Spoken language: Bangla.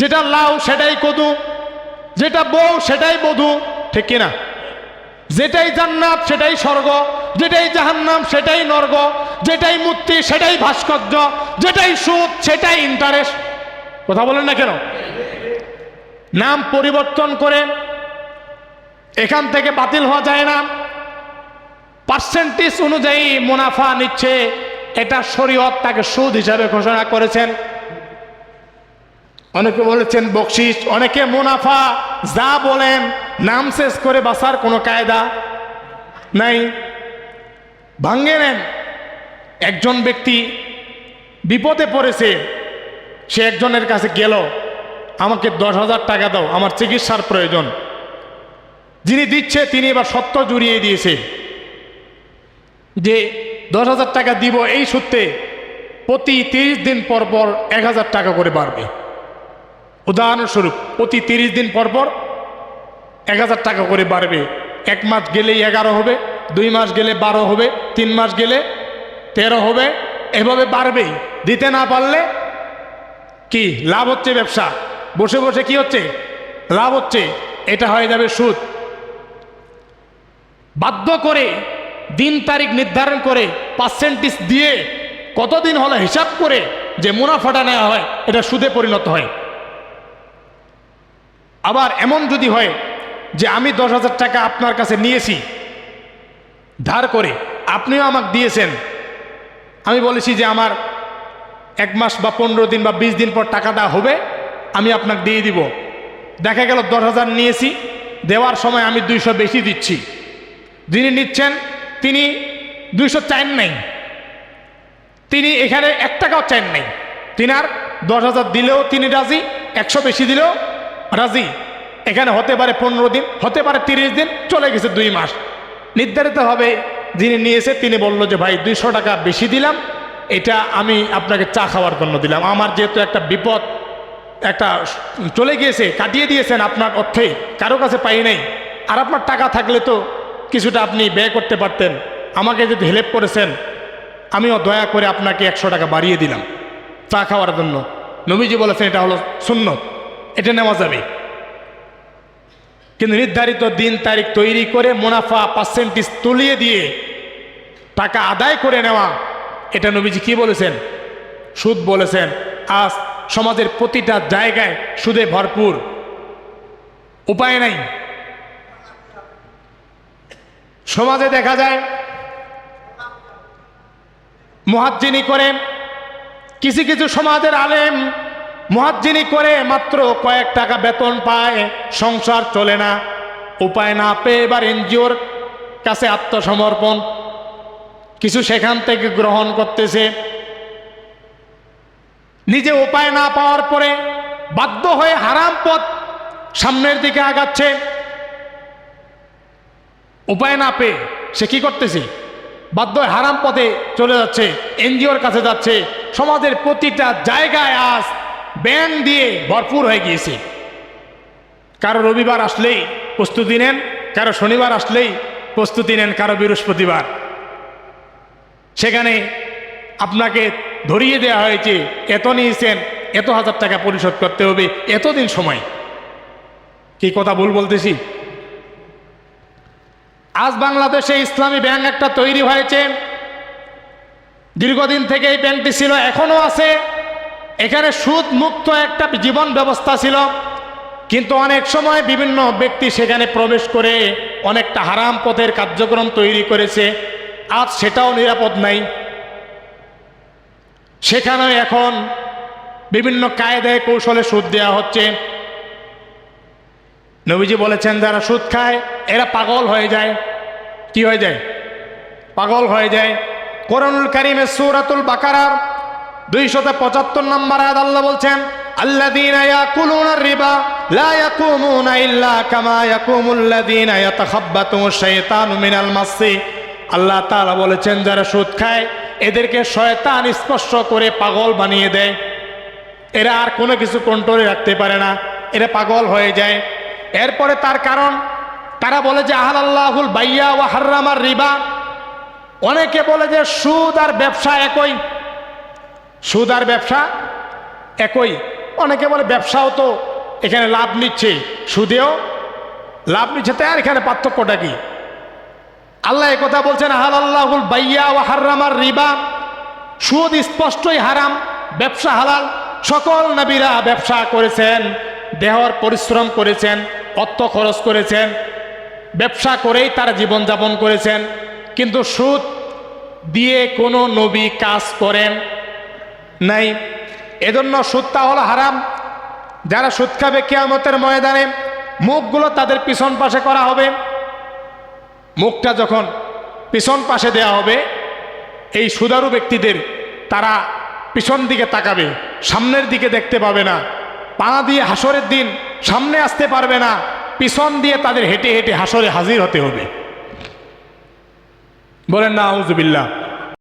যেটা লাউ সেটাই কদু, যেটা বউ সেটাই বধূ, ঠিক কিনা? যেটাই জান্নাত সেটাই স্বর্গ, যেটাই জাহান্নাম সেটাই নরক, যেটাই মূর্তি সেটাই ভাস্কর্য, যেটাই সুদ সেটাই ইন্টারেস্ট। কথা বলেন না কেন? নাম পরিবর্তন করে এখান থেকে বাতিল হওয়া যায় না। পার্সেন্টেজ অনুযায়ী মুনাফা নিচ্ছে, এটা শরীয়ত তাকে সুদ হিসাবে ঘোষণা করেছেন। অনেকে বলেছেন বকশিস, অনেকে মুনাফা। যা বলেন, নাম শেষ করে বাঁচার কোনো কায়দা নাই। ভাঙ্গে নেন। একজন ব্যক্তি বিপদে পড়েছে, সে একজনের কাছে গেল, আমাকে 10,000 টাকা দাও, আমার চিকিৎসার প্রয়োজন। যিনি দিচ্ছে তিনি এবার সত্য জুড়িয়ে দিয়েছে যে 10,000 টাকা দিব, এই সূত্রে প্রতি 30 দিন পর পর 1,000 টাকা করে বাড়বে। উদাহরণস্বরূপ প্রতি 30 দিন পর পর 1,000 টাকা করে বাড়বে। 1 মাস গেলেই 11 হবে, 2 মাস গেলে 12 হবে, 3 মাস গেলে 13 হবে, এভাবে বাড়বেই। দিতে না পারলে কি লাভ হচ্ছে? ব্যবসা বসে বসে কি হচ্ছে? লাভ হচ্ছে। এটা হয়ে যাবে সুদ। বাধ্য করে দিন তারিখ নির্ধারণ করে পার্সেন্টেজ দিয়ে কতদিন হলো হিসাব করে যে মুনাফাটা নেওয়া হয়, এটা সুদে পরিণত হয়। আবার এমন যদি হয় যে আমি 10,000 টাকা আপনার কাছে নিয়েছি ধার করে, আপনিও আমাকে দিয়েছেন, আমি বলেছি যে আমার 1 মাস বা 15 দিন বা 20 দিন পর টাকা দেওয়া হবে, আমি আপনাকে দিয়ে দিব। দেখা গেল 10,000 নিয়েছি, দেওয়ার সময় আমি 200 বেশি দিচ্ছি। যিনি নিচ্ছেন তিনি 200 চান নাই, তিনি এখানে 1 টাকাও চান নাই। তিনি আর 10,000 দিলেও তিনি রাজি, 100 বেশি দিলেও রাজি। এখানে হতে পারে 15 দিন, হতে পারে 30 দিন, চলে গেছে 2 মাস। নির্ধারিত হবে যিনি নিয়েছে তিনি বলল যে ভাই 200 টাকা বেশি দিলাম, এটা আমি আপনাকে চা খাওয়ার জন্য দিলাম। আমার যেহেতু একটা বিপদ একটা চলে গিয়েছে, কাটিয়ে দিয়েছেন আপনার অর্থে, কারো কাছে পাই নাই। আর আপনার টাকা থাকলে তো কিছুটা আপনি ব্যয় করতে পারতেন, আমাকে যদি হেল্প করেছেন, আমিও দয়া করে আপনাকে 100 টাকা বাড়িয়ে দিলাম চা খাওয়ার জন্য। নবীজি বলেছেন এটা হলো সুন্নত, এটা নেওয়া যাবে। কিন্তু নির্ধারিত দিন তারিখ তৈরি করে মুনাফা পার্সেন্টেজ তুলিয়ে দিয়ে টাকা আদায় করে নেওয়া, এটা নবীজি কি বলেছেন? সুদ বলেছেন। আজ সমাজের প্রতিটা জায়গায় সুদে ভরপুর, উপায় নাই। সমাজে দেখা যায় মুয়াজ্জিনি করে, কিছু কিছু সমাজের আলেম মুয়াজ্জিনি করে মাত্র কয়েক টাকা বেতন পায়, সংসার চলে না। উপায় না পেয়ে এবার এনজিওর কাছে আত্মসমর্পণ, কিছু সেখান থেকে গ্রহণ করতেছে। নিজে উপায় না পাওয়ার পরে বাধ্য হয়ে হারাম পথ সামনের দিকে আগাচ্ছে। উপায় না পেয়ে সে কি করতেছে? বাধ্য হয়ে হারাম পথে চলে যাচ্ছে, এনজিওর কাছে যাচ্ছে। সমাজের প্রতিটা জায়গায় আজ ব্যান দিয়ে ভরপুর হয়ে গিয়েছে। কারো রবিবার আসলেই প্রস্তুতি নেন, কারো শনিবার আসলেই প্রস্তুতি নেন, কারো বৃহস্পতিবার। সেখানে আপনাকে ধরিয়ে দেওয়া হয়েছে, এত নিয়েছেন, এত 1,000 টাকা পরিশোধ করতে হবে, এতদিন সময়। কি কথা ভুল বলতেছি? আজ বাংলাদেশে ইসলামী ব্যাংক একটা তৈরি হয়েছে। দীর্ঘদিন থেকে এই ব্যাংকটি ছিল, এখনো আছে। এখানে সুদ মুক্ত একটা জীবন ব্যবস্থা ছিল, কিন্তু অনেক সময় বিভিন্ন ব্যক্তি সেখানে প্রবেশ করে অনেকটা হারাম পথের কার্যক্রম তৈরি করেছে। আজ সেটাও নিরাপদ নাই। সেখানে এখন বিভিন্ন কায়দায় কৌশলে সুদ দেওয়া হচ্ছে। নবীজি বলেছেন যারা সুদ খায় এরা পাগল হয়ে যায়। কি হয়ে যায়? পাগল হয়ে যায়। কোরআনুল কারীমের সূরাতুল বাকারার 275 নম্বর আয়াত আল্লাহ বলছেন, আল্লাযীনা ইয়াকুলুনার রিবা লা ইয়াকুমুনা ইল্লা কামা ইয়াকুমুল্লাযীনা ইয়াতাখাব্বাতুশ শাইতানু মিনাল মাসসি। আল্লাহ তাআলা বলেছেন যারা সুদ খায় এদেরকে শয়তান স্পর্শ করে পাগল বানিয়ে দেয়। এরা আর কোনো কিছু কন্ট্রোলে রাখতে পারে না, এরা পাগল হয়ে যায়। এরপরে তার কারণ তারা বলে যে আহাল্লাহুল বাইয়া ওয়া হাররামার রিবা। অনেকে বলে যে সুদ আর ব্যবসা একই, সুদ আর ব্যবসা একই। অনেকে বলে ব্যবসাও তো এখানে লাভ নিচ্ছে, সুদেও লাভ নিচ্ছে, তাই আর এখানে পার্থক্যটা কি? আল্লাহ একথা বলছেন, হালাল্লাহুল বাইয়া ওয়া হাররামার রিবা, সুদ স্পষ্টই হারাম, ব্যবসা হালাল। সকল নবীরা ব্যবসা করেছেন, দেহর পরিশ্রম করেছেন, অর্থ খরচ করেছেন, ব্যবসা করেই তারা জীবনযাপন করেছেন, কিন্তু সুদ দিয়ে কোনো নবী কাজ করেন নাই। এজন্য সুদটা হলো হারাম। যারা সুদ খাবে কিয়ামতের ময়দানে মুখগুলো তাদের পিছন পাশে করা হবে। মুখটা যখন পিছন পাশে দেয়া হবে, এই সুদারু ব্যক্তিদের তারা পিছন দিকে তাকাবে, সামনের দিকে দেখতে পাবে না। পা দিয়ে হাসরের দিন সামনে আসতে পারবে না, পিছন দিয়ে তাদের হেঁটে হেঁটে হাসরে হাজির হতে হবে। বলেন না আউযুবিল্লাহ।